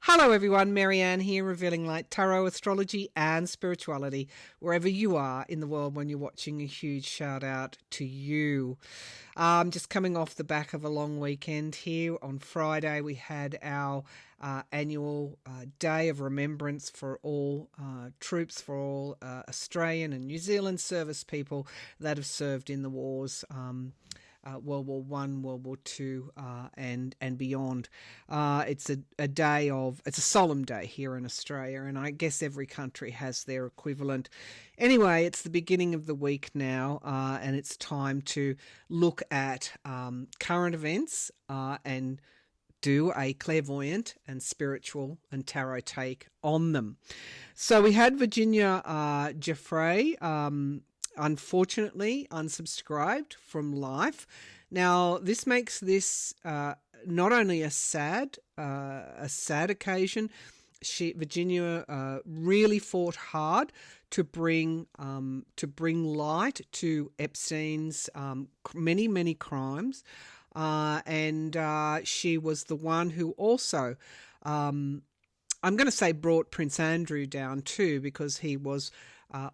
Hello everyone, Maryann here, revealing light, tarot, astrology and spirituality wherever you are in the world. When you're watching, a huge shout out to you. Just coming off the back of a long weekend here. On Friday we had our annual day of remembrance for all troops, for all Australian and New Zealand service people that have served in the wars, World War One, World War Two, and beyond. It's a solemn day here in Australia, and I guess every country has their equivalent. Anyway, it's the beginning of the week now, and it's time to look at current events and do a clairvoyant and spiritual and tarot take on them. So we had Virginia Giuffre, unfortunately unsubscribed from life. Now this makes this not only a sad occasion. Virginia really fought hard to bring light to Epstein's many crimes, and she was the one who also I'm going to say brought Prince Andrew down too, because he was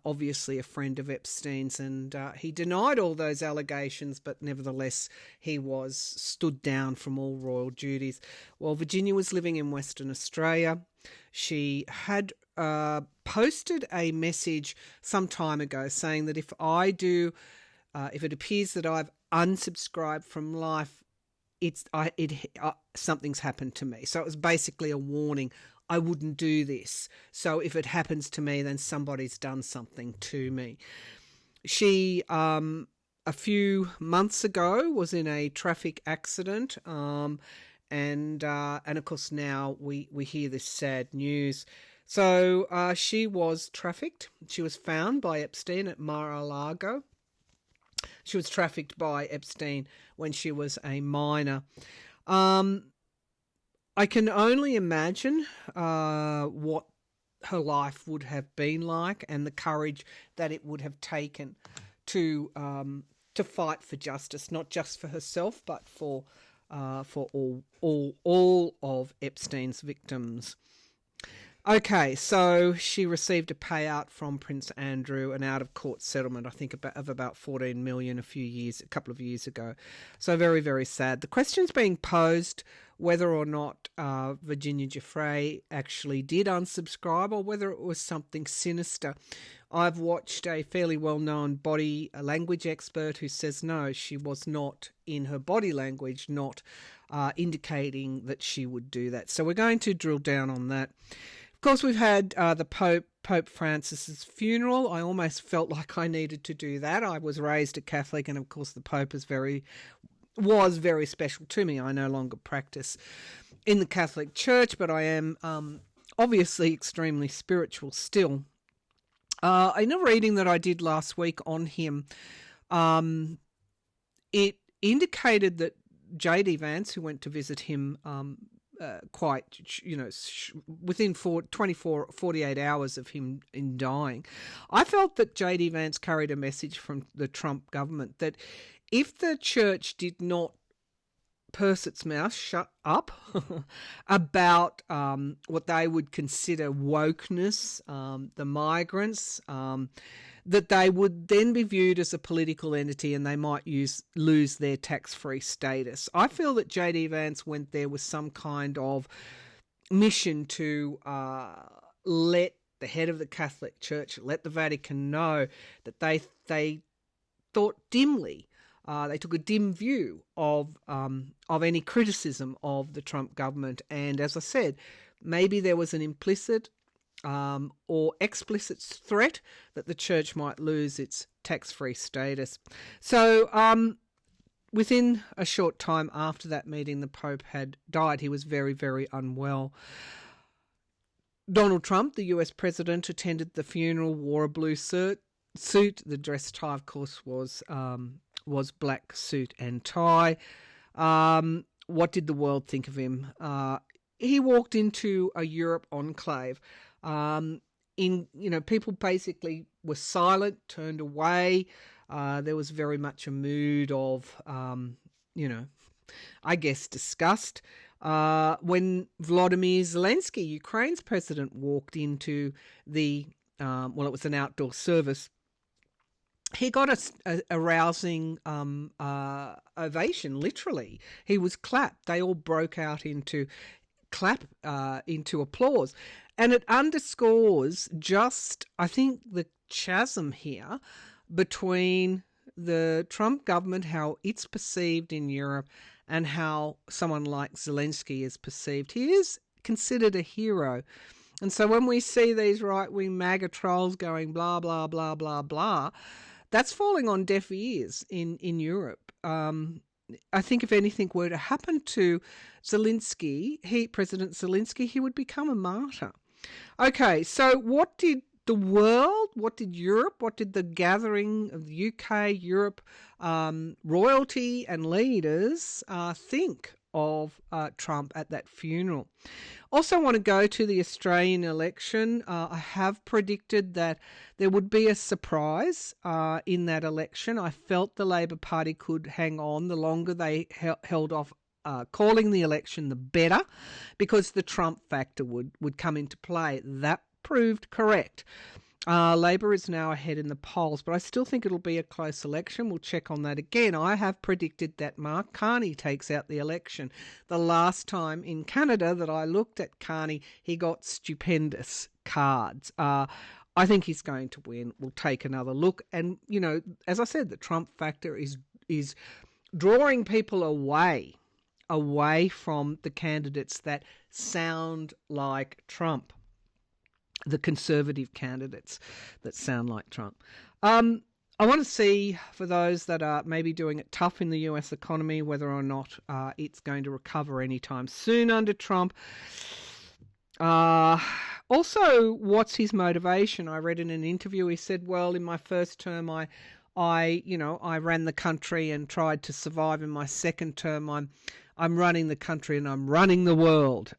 obviously a friend of Epstein's, and he denied all those allegations, but nevertheless he was stood down from all royal duties. Well, Virginia was living in Western Australia. She had posted a message some time ago saying that if it appears that I've unsubscribed from life, something's happened to me. So it was basically a warning. I wouldn't do this. So if it happens to me, then somebody's done something to me. She, a few months ago, was in a traffic accident, and of course now we hear this sad news. So she was trafficked. She was found by Epstein at Mar-a-Lago. She was trafficked by Epstein when she was a minor. I can only imagine what her life would have been like, and the courage that it would have taken to fight for justice, not just for herself, but for all of Epstein's victims. Okay, so she received a payout from Prince Andrew, an out-of-court settlement, I think, of about 14 million a couple of years ago. So very, very sad. The question's being posed whether or not Virginia Giuffre actually did unsubscribe, or whether it was something sinister. I've watched a fairly well-known body language expert who says no, she was not, in her body language, not indicating that she would do that. So we're going to drill down on that. Of course, we've had the Pope Francis's funeral. I almost felt like I needed to do that. I was raised a Catholic, and of course the Pope was very special to me. I no longer practice in the Catholic Church, but I am obviously extremely spiritual still. In a reading that I did last week on him, it indicated that J.D. Vance, who went to visit him within 48 hours of him in dying, I felt that J.D. Vance carried a message from the Trump government that if the church did not purse its mouth, shut up, about what they would consider wokeness, the migrants, that they would then be viewed as a political entity, and they might lose their tax-free status. I feel that J.D. Vance went there with some kind of mission to let the head of the Catholic Church, let the Vatican know that they thought dimly. They took a dim view of any criticism of the Trump government, and as I said, maybe there was an implicit or explicit threat that the church might lose its tax-free status. So within a short time after that meeting, the Pope had died. He was very, very unwell. Donald Trump, the US president, attended the funeral, wore a blue suit. The dress tie, of course, was black suit and tie. What did the world think of him? He walked into a Europe enclave. People basically were silent, turned away. There was very much a mood of, I guess, disgust. When Volodymyr Zelensky, Ukraine's president, walked into the, it was an outdoor service, he got a rousing ovation, literally. He was clapped. They all broke out into applause. And it underscores just, I think, the chasm here between the Trump government, how it's perceived in Europe, and how someone like Zelensky is perceived. He is considered a hero. And so when we see these right-wing MAGA trolls going blah, blah, blah, blah, blah, that's falling on deaf ears in Europe. I think if anything were to happen to Zelensky, President Zelensky, he would become a martyr. Okay, so what did the world, what did Europe, what did the gathering of the UK, Europe, royalty and leaders think of Trump at that funeral? Also want to go to the Australian election. I have predicted that there would be a surprise in that election. I felt the Labor Party could hang on. The longer they held off calling the election, the better, because the Trump factor would come into play. That proved correct. Labor is now ahead in the polls, but I still think it'll be a close election. We'll check on that again. I have predicted that Mark Carney takes out the election. The last time in Canada that I looked at Carney, he got stupendous cards. I think he's going to win. We'll take another look. And, you know, as I said, the Trump factor is drawing people away from the candidates that sound like Trump. The conservative candidates that sound like Trump. I want to see, for those that are maybe doing it tough in the US economy, whether or not it's going to recover anytime soon under Trump. Also, what's his motivation? I read in an interview, he said, well, in my first term, I ran the country and tried to survive. In my second term, I'm running the country and I'm running the world.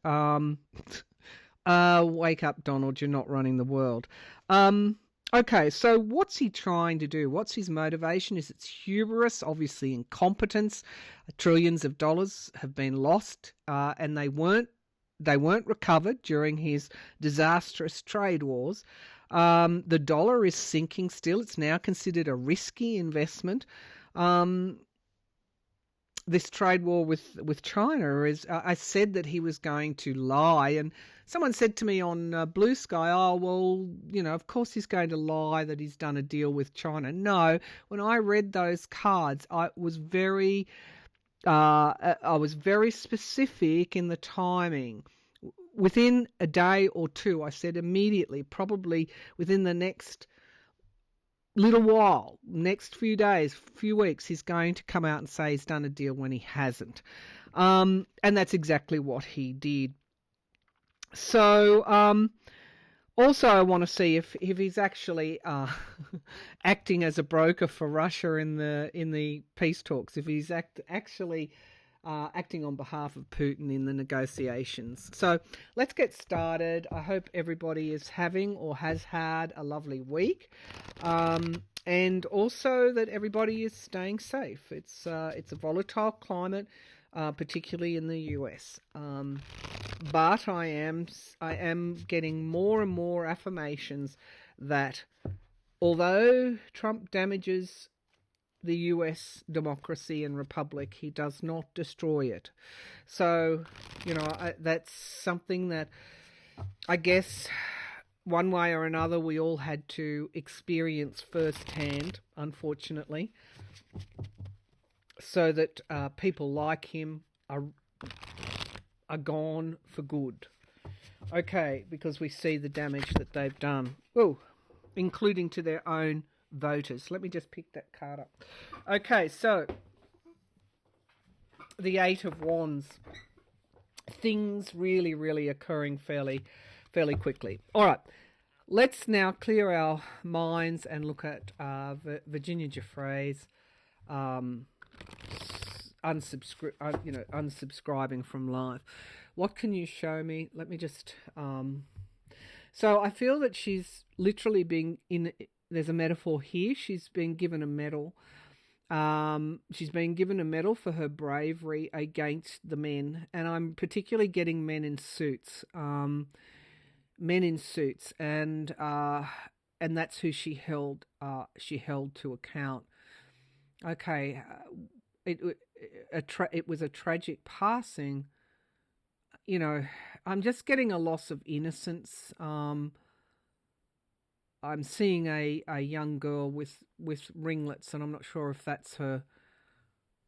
Wake up, Donald, you're not running the world. Okay, so what's he trying to do? What's his motivation? Is it hubris? Obviously incompetence. Trillions of dollars have been lost, and they weren't recovered during his disastrous trade wars. The dollar is sinking still. It's now considered a risky investment. This trade war with China is, I said that he was going to lie, and someone said to me on Blue Sky, oh, well, you know, of course he's going to lie that he's done a deal with China. No, when I read those cards, I was very specific in the timing. Within a day or two, I said immediately, probably within the next little while, next few days, few weeks, he's going to come out and say he's done a deal when he hasn't. And that's exactly what he did. So also I want to see if he's actually acting as a broker for Russia in the peace talks, if he's actually acting on behalf of Putin in the negotiations. So let's get started. I hope everybody is having or has had a lovely week, and also that everybody is staying safe. It's a volatile climate, particularly in the US. But I am getting more and more affirmations that although Trump damages the US democracy and republic, he does not destroy it. So, you know, that's something that I guess one way or another we all had to experience firsthand, unfortunately, so that people like him are gone for good. Okay, because we see the damage that they've done. Oh, including to their own voters. Let me just pick that card up. Okay, so the Eight of Wands. Things really, really occurring fairly quickly. All right, let's now clear our minds and look at Virginia Giuffre's unsubscribing from live. What can you show me? Let me just. So I feel that she's literally being in. There's a metaphor here. She's been given a medal. She's been given a medal for her bravery against the men, and I'm particularly getting men in suits. And that's who she held. She held to account. Okay, it was a tragic passing. You know, I'm just getting a loss of innocence. I'm seeing a young girl with ringlets, and I'm not sure if that's her.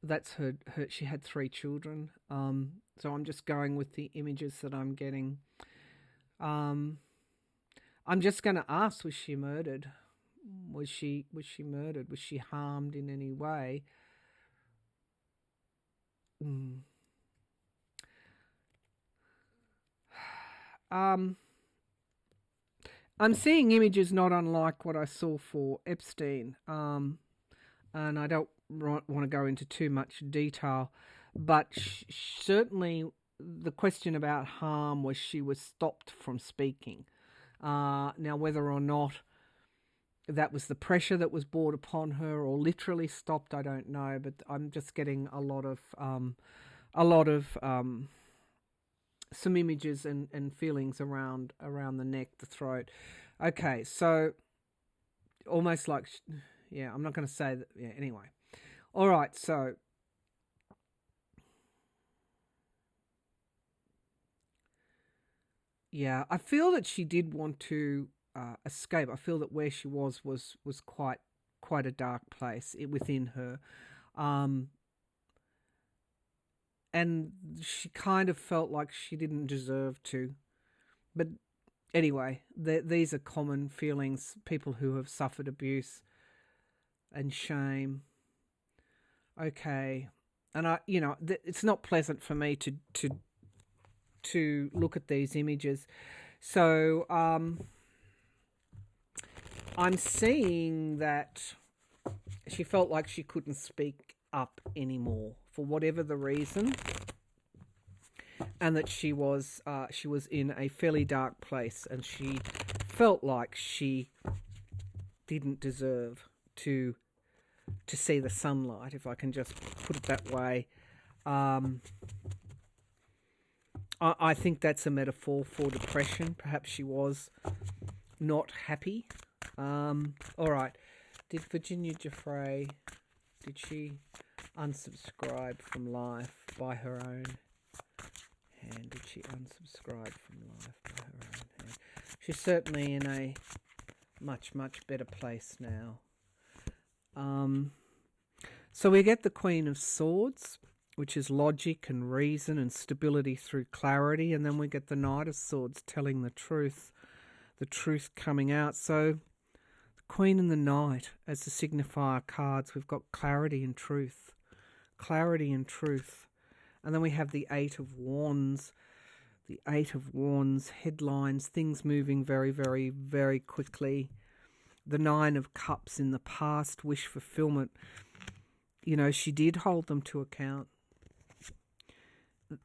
That's her. She had 3 children. So I'm just going with the images that I'm getting. I'm just going to ask: was she murdered? Was she murdered? Was she harmed in any way? I'm seeing images not unlike what I saw for Epstein, and I don't want to go into too much detail, but certainly the question about harm was she was stopped from speaking. Now, whether or not that was the pressure that was brought upon her or literally stopped, I don't know, but I'm just getting a lot of some images and feelings around the neck, the throat. Okay, so almost like, yeah, I'm not going to say that. Yeah, anyway. All right, so yeah, I feel that she did want to escape. I feel that where she was quite a dark place within her. And she kind of felt like she didn't deserve to. But anyway, these are common feelings, people who have suffered abuse and shame. Okay. And it's not pleasant for me to look at these images. So I'm seeing that she felt like she couldn't speak up anymore for whatever the reason, and that she was in a fairly dark place, and she felt like she didn't deserve to see the sunlight, if I can just put it that way. I think that's a metaphor for depression. Perhaps she was not happy. All right. Did Virginia Giuffre, did she unsubscribe from life by her own hand? Did she unsubscribe from life by her own hand? She's certainly in a much, much better place now. So we get the Queen of Swords, which is logic and reason and stability through clarity, and then we get the Knight of Swords telling the truth coming out. So the Queen and the Knight as the signifier cards, we've got clarity and truth. Clarity and truth. And then we have the Eight of Wands. The Eight of Wands, headlines, things moving very, very, very quickly. The Nine of Cups in the past, wish fulfillment. You know, she did hold them to account.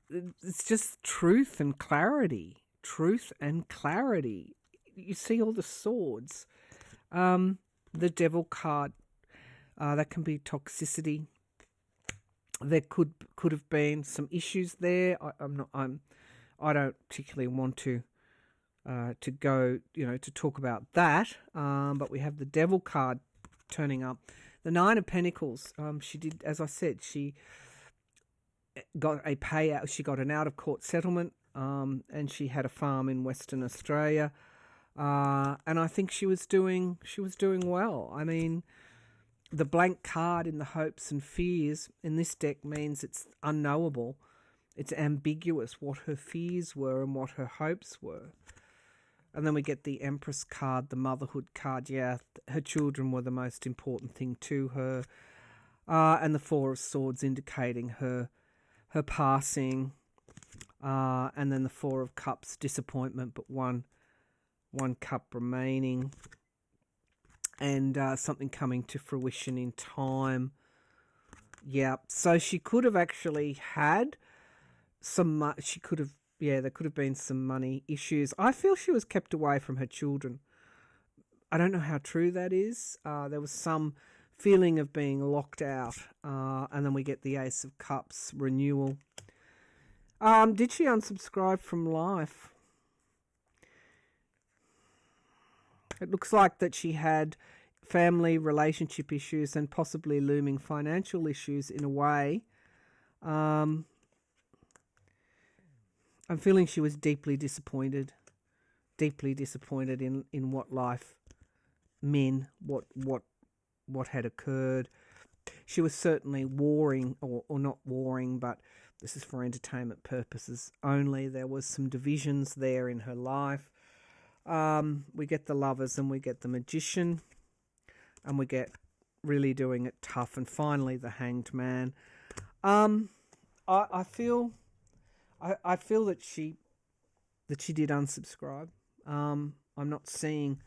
It's just truth and clarity. Truth and clarity. You see all the swords. The Devil card, that can be toxicity. There could have been some issues there. I don't particularly want to go, to talk about that. But we have the Devil card turning up. The Nine of Pentacles. She did, as I said, she got a payout. She got an out-of-court settlement, and she had a farm in Western Australia. And I think she was doing well. I mean, the blank card in the hopes and fears in this deck means it's unknowable. It's ambiguous what her fears were and what her hopes were. And then we get the Empress card, the motherhood card. Yeah, her children were the most important thing to her. And the Four of Swords indicating her passing. And then the Four of Cups, disappointment, but one cup remaining. And something coming to fruition in time. Yeah, so she could have actually had some... there could have been some money issues. I feel she was kept away from her children. I don't know how true that is. There was some feeling of being locked out. And then we get the Ace of Cups, renewal. Did she unsubscribe from life? It looks like that she had family relationship issues and possibly looming financial issues in a way. I'm feeling she was deeply disappointed in what life meant, what had occurred. She was certainly warring, or not warring, but this is for entertainment purposes only. There was some divisions there in her life. We get the Lovers and we get the Magician, and we get really doing it tough, and finally the Hanged Man. I feel that she did unsubscribe. I'm not seeing.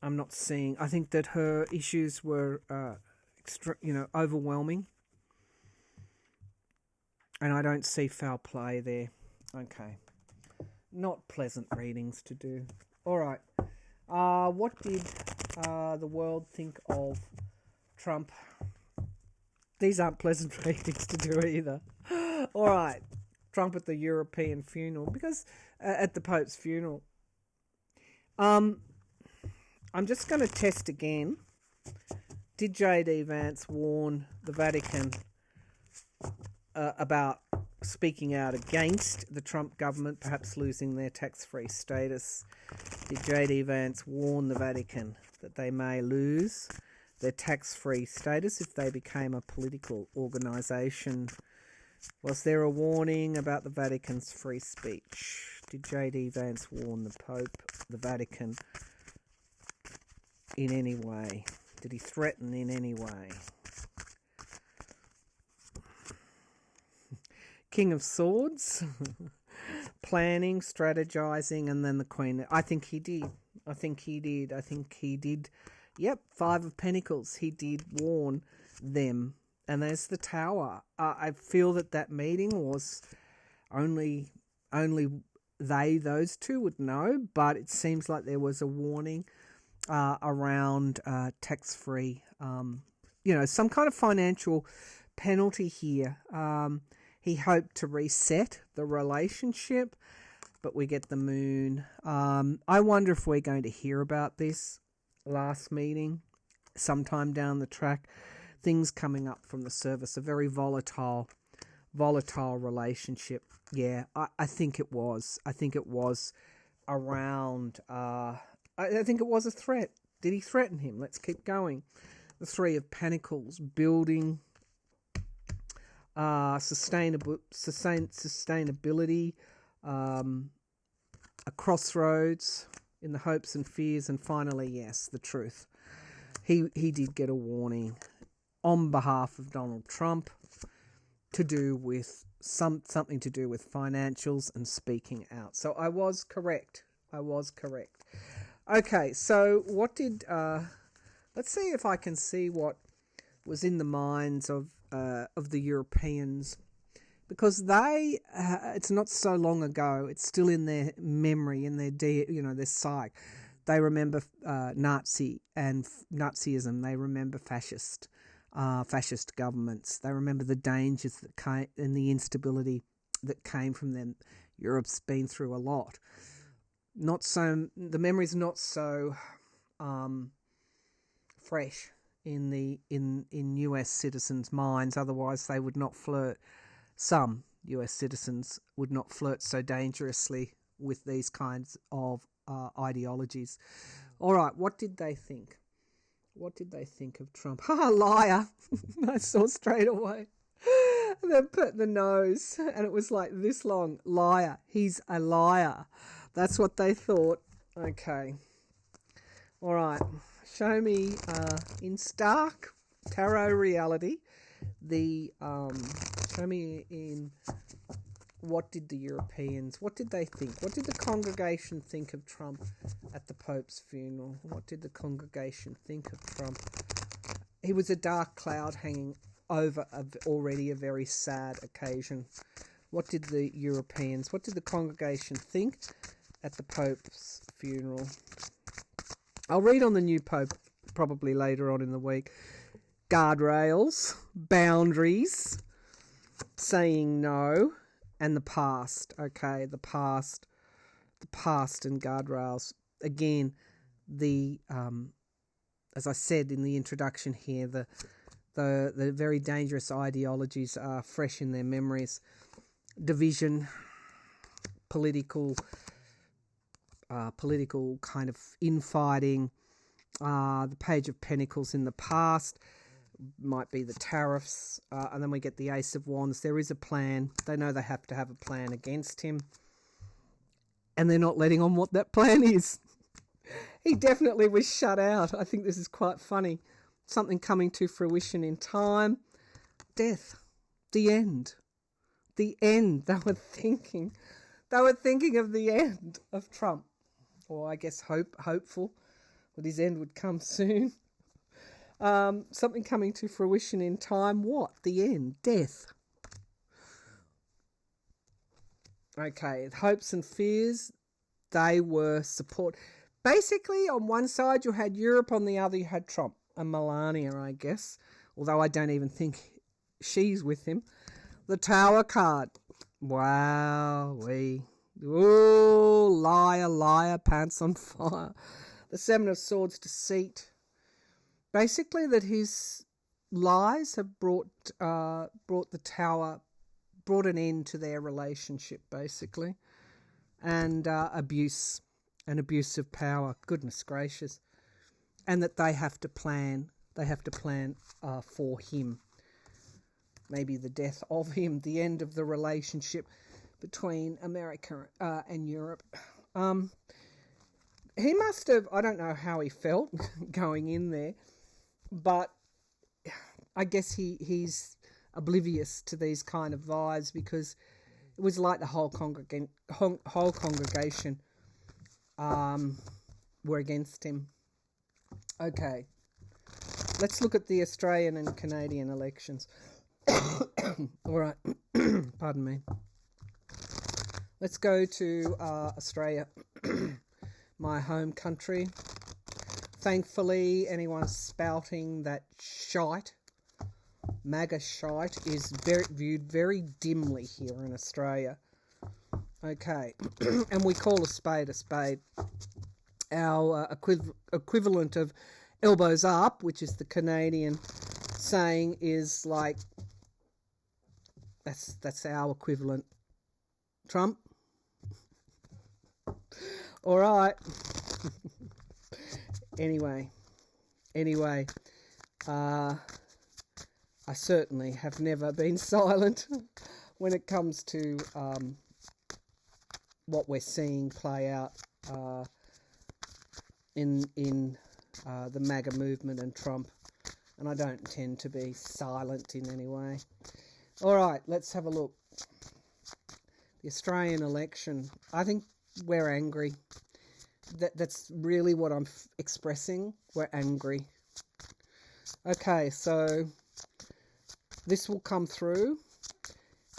I think that her issues were overwhelming, and I don't see foul play there. Okay, not pleasant readings to do. All right. What did the world think of Trump? These aren't pleasant readings to do either. All right. Trump at the European funeral, because at the Pope's funeral. I'm just going to test again. Did J.D. Vance warn the Vatican about speaking out against the Trump government, perhaps losing their tax-free status? Did J.D. Vance warn the Vatican that they may lose their tax-free status if they became a political organisation? Was there a warning about the Vatican's free speech? Did J.D. Vance warn the Pope, the Vatican, in any way? Did he threaten in any way? King of Swords, planning, strategizing, and then the Queen. I think he did. Yep, Five of Pentacles. He did warn them. And there's the Tower. I feel that meeting was only those two would know, but it seems like there was a warning around tax-free, some kind of financial penalty here. He hoped to reset the relationship, but we get the Moon. I wonder if we're going to hear about this last meeting sometime down the track. Things coming up from the surface, a very volatile relationship. Yeah, I think it was. I think it was around, I think it was a threat. Did he threaten him? Let's keep going. The Three of Pentacles, building, sustainability, a crossroads in the hopes and fears, and finally, yes, the truth. He did get a warning on behalf of Donald Trump to do with something to do with financials and speaking out. So I was correct. Okay, so what did let's see if I can see what was in the minds of the Europeans, because they it's not so long ago, it's still in their memory, in their their psyche. They remember Nazism, they remember fascist governments. They remember the dangers that came and the instability that came from them. Europe's been through a lot. The memory's not so fresh in US citizens' minds. Otherwise, they would not flirt. Some US citizens would not flirt so dangerously with these kinds of ideologies. All right, what did they think? What did they think of Trump? Ha, liar! I saw straight away. And then put the nose, and it was like this long. Liar. He's a liar. That's what they thought. Okay. All right. Show me in stark tarot reality. Show me in what did the Europeans, what did they think? What did the congregation think of Trump at the Pope's funeral? What did the congregation think of Trump? He was a dark cloud hanging over already a very sad occasion. What did the Europeans, what did the congregation think at the Pope's funeral? I'll read on the new Pope probably later on in the week. Guardrails, boundaries, saying no, and the past. Okay, the past and guardrails. Again, as I said in the introduction here, the very dangerous ideologies are fresh in their memories. Division, political kind of infighting. The Page of Pentacles in the past might be the tariffs, and then we get the Ace of Wands. There is a plan. They know they have to have a plan against him, and they're not letting on what that plan is. He definitely was shut out. I think this is quite funny. Something coming to fruition in time. Death. The end. The end. They were thinking of the end of Trump. Or I guess hopeful that his end would come soon. Something coming to fruition in time. What? The end. Death. Okay. Hopes and fears. They were support. Basically, on one side you had Europe, on the other you had Trump and Melania, I guess. Although I don't even think she's with him. The Tower card. Wow. Oh, liar, pants on fire. The Seven of Swords, deceit. Basically that his lies have brought the Tower, brought an end to their relationship, basically. And abuse. And abuse of power, goodness gracious, and that they have to plan for him, maybe the death of him, the end of the relationship between America and Europe. He must have, I don't know how he felt going in there, but I guess he's oblivious to these kind of vibes, because it was like the whole congregation were against him. Okay, let's look at the Australian and Canadian elections. All right, pardon me. Let's go to Australia, my home country. Thankfully, anyone spouting that shite, MAGA shite, is viewed very dimly here in Australia. Okay, and we call a spade a spade. Our equivalent of elbows up, which is the Canadian saying, is like, that's our equivalent. Trump. All right. Anyway, I certainly have never been silent when it comes to what we're seeing play out in the MAGA movement and Trump, and I don't tend to be silent in any way. All right, let's have a look. The Australian election. I think we're angry. That's really what I'm expressing. We're angry. Okay, so this will come through.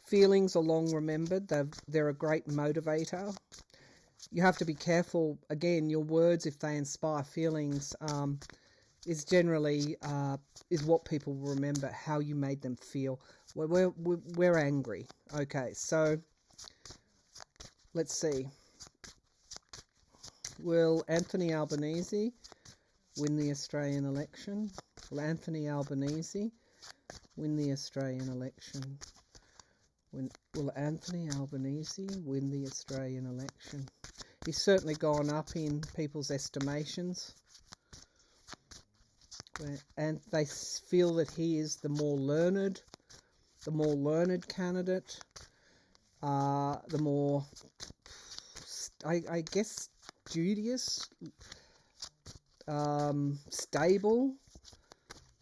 Feelings are long remembered. They're a great motivator. You have to be careful. Again, your words, if they inspire feelings, is generally is what people will remember. How you made them feel. We're angry. Okay, so let's see. Will Anthony Albanese win the Australian election? Will Anthony Albanese win the Australian election? Will Anthony Albanese win the Australian election? He's certainly gone up in people's estimations, and they feel that he is the more learned candidate, the more, I guess, studious, stable,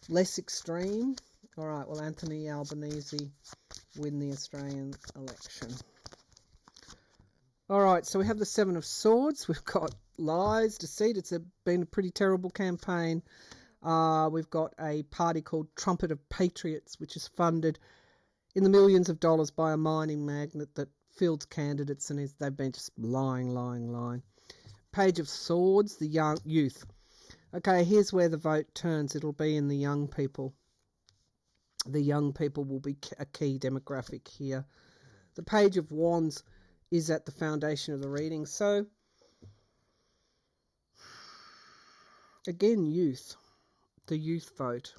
less extreme. All right, well, Anthony Albanese win the Australian election. All right, so we have the Seven of Swords. We've got lies, deceit. It's been a pretty terrible campaign. We've got a party called Trumpet of Patriots, which is funded in the millions of dollars by a mining magnate that fields candidates, and they've been just lying. Page of Swords, the young youth. Okay, here's where the vote turns. It'll be in the young people. The young people will be a key demographic here. The Page of Wands is at the foundation of the reading. So, again, youth. The youth vote.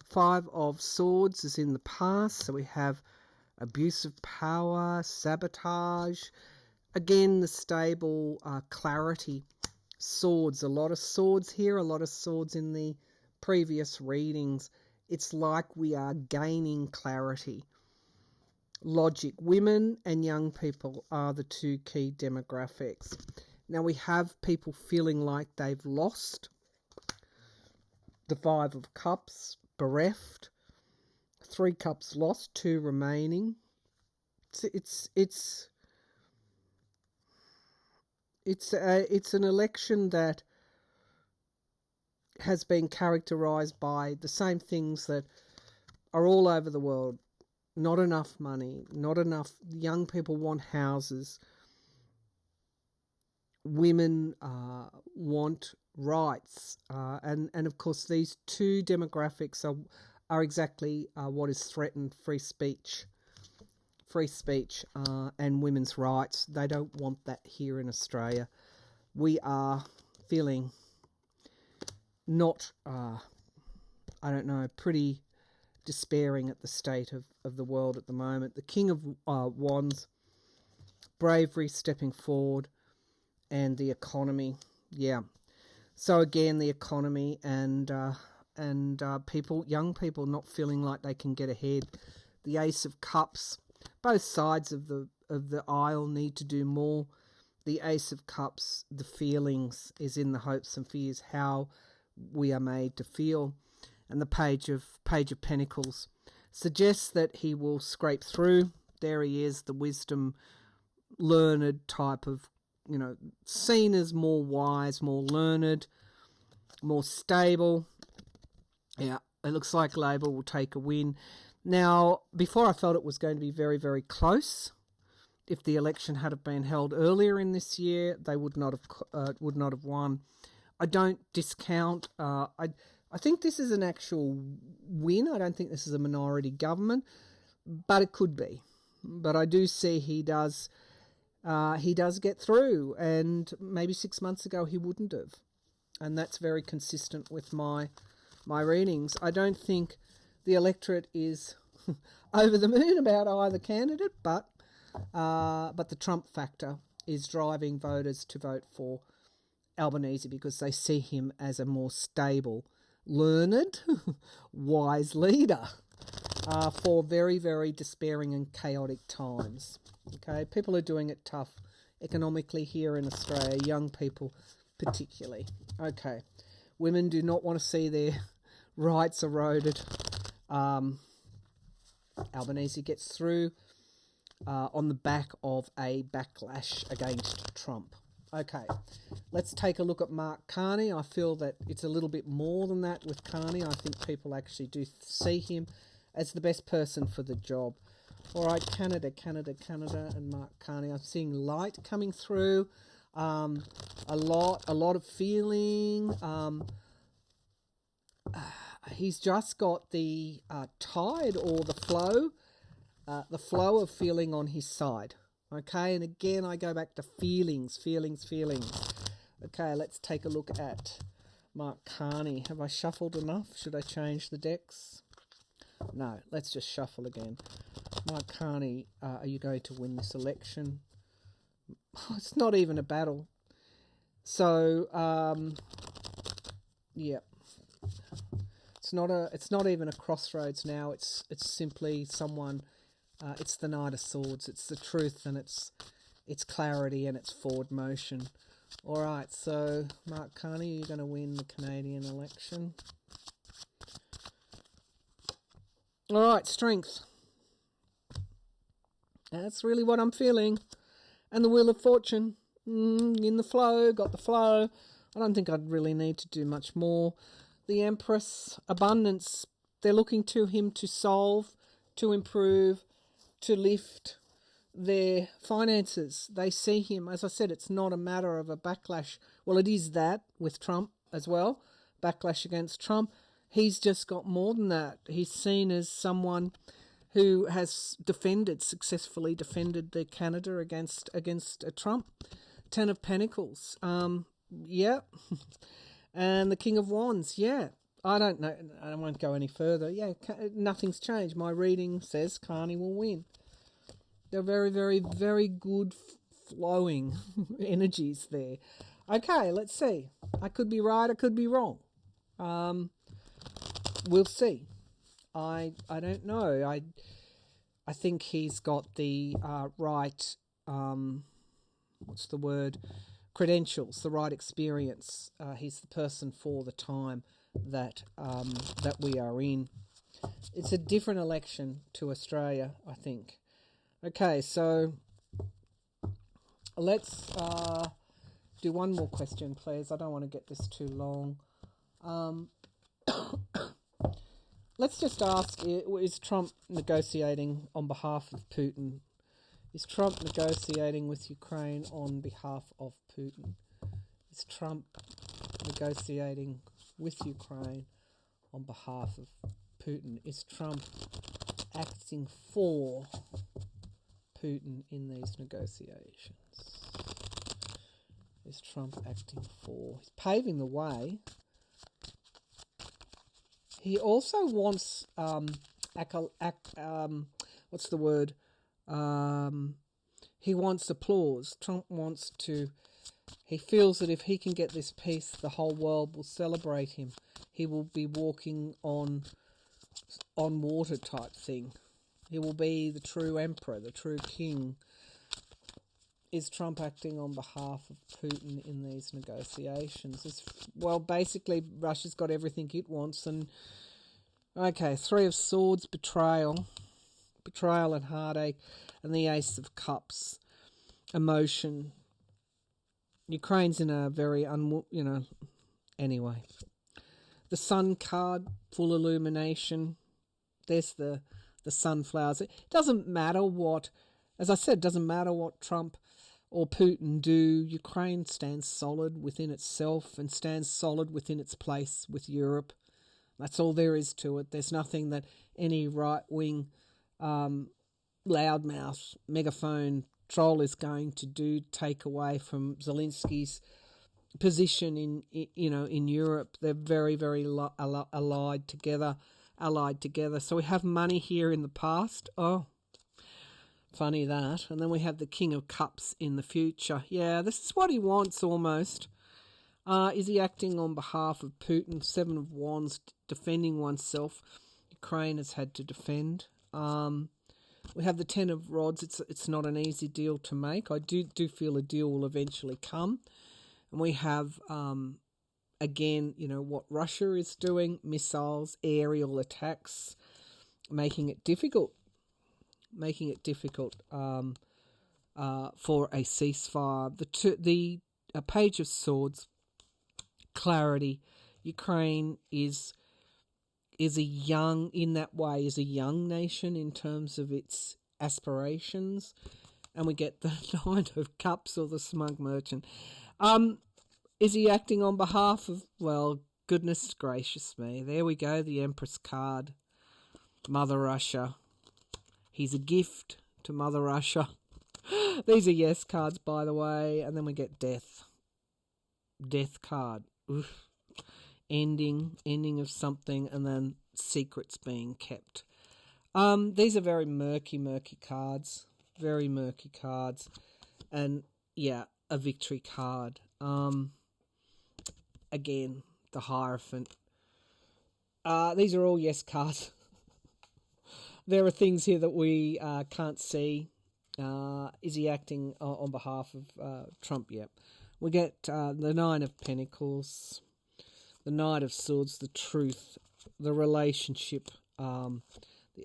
Five of Swords is in the past. So we have abuse of power, sabotage. Again, the stable clarity. Swords. A lot of swords here. A lot of swords in the previous readings. It's like we are gaining clarity. Logic. Women and young people are the two key demographics. Now we have people feeling like they've lost. The Five of Cups, bereft. 3 cups lost, 2 remaining. It's an election that has been characterized by the same things that are all over the world. Not enough money, not enough. Young people want houses. Women want rights. And of course, these two demographics are exactly what is threatened: free speech. Free speech and women's rights. They don't want that here in Australia. We are feeling not, pretty despairing at the state of the world at the moment. The King of Wands, bravery, stepping forward, and the economy. Yeah. So again, the economy and people, young people, not feeling like they can get ahead. The Ace of Cups. Both sides of the aisle need to do more. The Ace of Cups, the feelings, is in the hopes and fears, how we are made to feel. And the Page of Pentacles suggests that he will scrape through. There he is, the wisdom, learned type of, seen as more wise, more learned, more stable. Yeah, it looks like Labor will take a win. Now, before I felt it was going to be very, very close. If the election had been held earlier in this year, they would not have won. I don't discount. I think this is an actual win. I don't think this is a minority government, but it could be. But I do see he does get through, and maybe 6 months ago he wouldn't have, and that's very consistent with my readings. I don't think the electorate is over the moon about either candidate, but the Trump factor is driving voters to vote for Albanese because they see him as a more stable, learned, wise leader for very, very despairing and chaotic times. Okay, people are doing it tough economically here in Australia, young people particularly. Okay, women do not want to see their rights eroded. Albanese gets through on the back of a backlash against Trump. Okay, let's take a look at Mark Carney. I feel that it's a little bit more than that with Carney. I think people actually do see him as the best person for the job. All right, Canada, and Mark Carney. I'm seeing light coming through. A lot of feeling. He's just got the tide or the flow of feeling on his side. Okay, and again, I go back to feelings. Okay, let's take a look at Mark Carney. Have I shuffled enough? Should I change the decks? No, let's just shuffle again. Mark Carney, are you going to win this election? It's not even a battle. So, yeah. It's not even a crossroads now. It's simply someone. It's the Knight of Swords. It's the truth, and it's clarity, and it's forward motion. All right. So, Mark Carney, you're going to win the Canadian election. All right. Strength. That's really what I'm feeling. And the Wheel of Fortune. In the flow. Got the flow. I don't think I'd really need to do much more. The Empress, abundance. They're looking to him to solve, to improve, to lift their finances. They see him, as I said, it's not a matter of a backlash. Well, it is that with Trump, as well, backlash against Trump. He's just got more than that. He's seen as someone who has successfully defended the Canada against Trump. 10 of Pentacles, yeah. And the King of Wands, yeah. I don't know, I won't go any further. Yeah, nothing's changed. My reading says Carney will win. They're very, very, very good flowing energies there. Okay, let's see. I could be right, I could be wrong. We'll see. I don't know. I think he's got the right, what's the word? Credentials, the right experience. He's the person for the time that we are in. It's a different election to Australia, I think. Okay, so let's do one more question, please. I don't want to get this too long. Let's just ask, is Trump negotiating on behalf of Putin? Is Trump negotiating with Ukraine on behalf of Putin? Is Trump negotiating with Ukraine on behalf of Putin? Is Trump acting for Putin in these negotiations? Is Trump acting for? He's paving the way. He also wants, what's the word? He wants applause. Trump wants to, he feels that if he can get this peace, the whole world will celebrate him. He will be walking on water type thing. He will be the true emperor, the true king. Is Trump acting on behalf of Putin in these negotiations? Well, basically, Russia's got everything it wants. And okay, 3 of Swords, betrayal and heartache, and the Ace of Cups, emotion. Ukraine's in a very, anyway. The Sun card, full illumination. There's the sunflowers. It doesn't matter what, as I said, it doesn't matter what Trump or Putin do. Ukraine stands solid within itself and stands solid within its place with Europe. That's all there is to it. There's nothing that any right-wing loudmouth, megaphone troll is going to do take away from Zelensky's position in Europe. They're very, very allied together. So we have money here in the past. Oh, funny that. And then we have the King of Cups in the future. Yeah, this is what he wants almost. Is he acting on behalf of Putin? 7 of Wands, defending oneself. Ukraine has had to defend. We have the 10 of Rods. It's not an easy deal to make. I do feel a deal will eventually come. And we have, again, what Russia is doing, missiles, aerial attacks, making it difficult for a ceasefire. The Page of Swords, clarity. Ukraine is a young nation in terms of its aspirations, and we get the 9 of Cups, or the smug merchant. Is he acting on behalf of, well, goodness gracious me, there we go, the Empress card, Mother Russia. He's a gift to Mother Russia. These are yes cards, by the way, and then we get Death card. Oof. Ending of something, and then secrets being kept. These are very murky cards. Very murky cards. And yeah, a victory card. Again, the Hierophant. These are all yes cards. There are things here that we can't see. Is he acting on behalf of Trump? Yep. We get the 9 of Pentacles, the Knight of Swords, the Truth, the relationship, the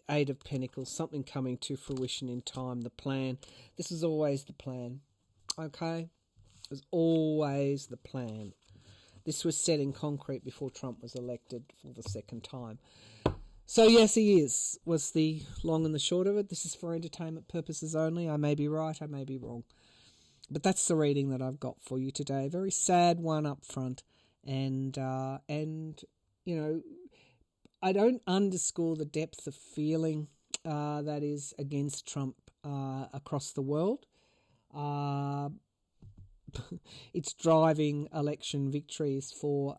8 of Pentacles, something coming to fruition in time, the plan. This is always the plan, okay? It was always the plan. This was set in concrete before Trump was elected for the second time. So yes, he was the long and the short of it. This is for entertainment purposes only. I may be right, I may be wrong. But that's the reading that I've got for you today. A very sad one up front and you know, I don't underscore the depth of feeling that is against Trump across the world. It's driving election victories for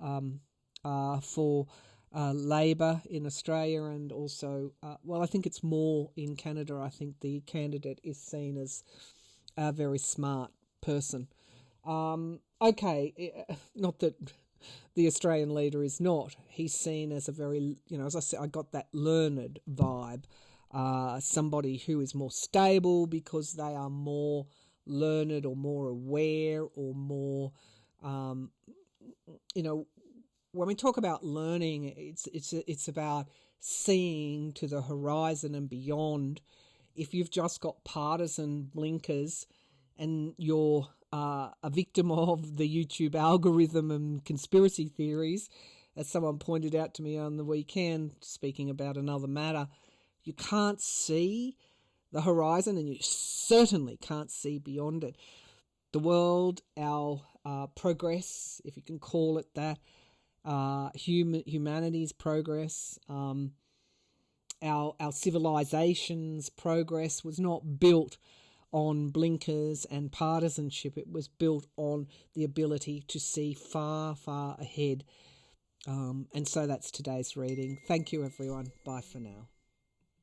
Labor in Australia, and also, I think it's more in Canada. I think the candidate is seen as a very smart person. Okay, not that the Australian leader is not. He's seen as a very, as I said, I got that learned vibe. Somebody who is more stable because they are more learned or more aware or more, when we talk about learning, it's about seeing to the horizon and beyond. If you've just got partisan blinkers and you're a victim of the YouTube algorithm and conspiracy theories, as someone pointed out to me on the weekend, speaking about another matter, you can't see the horizon, and you certainly can't see beyond it. The world, our progress, if you can call it that, humanity's progress, our civilization's progress was not built on blinkers and partisanship. It was built on the ability to see far, far ahead. And so that's today's reading. Thank you, everyone. Bye for now.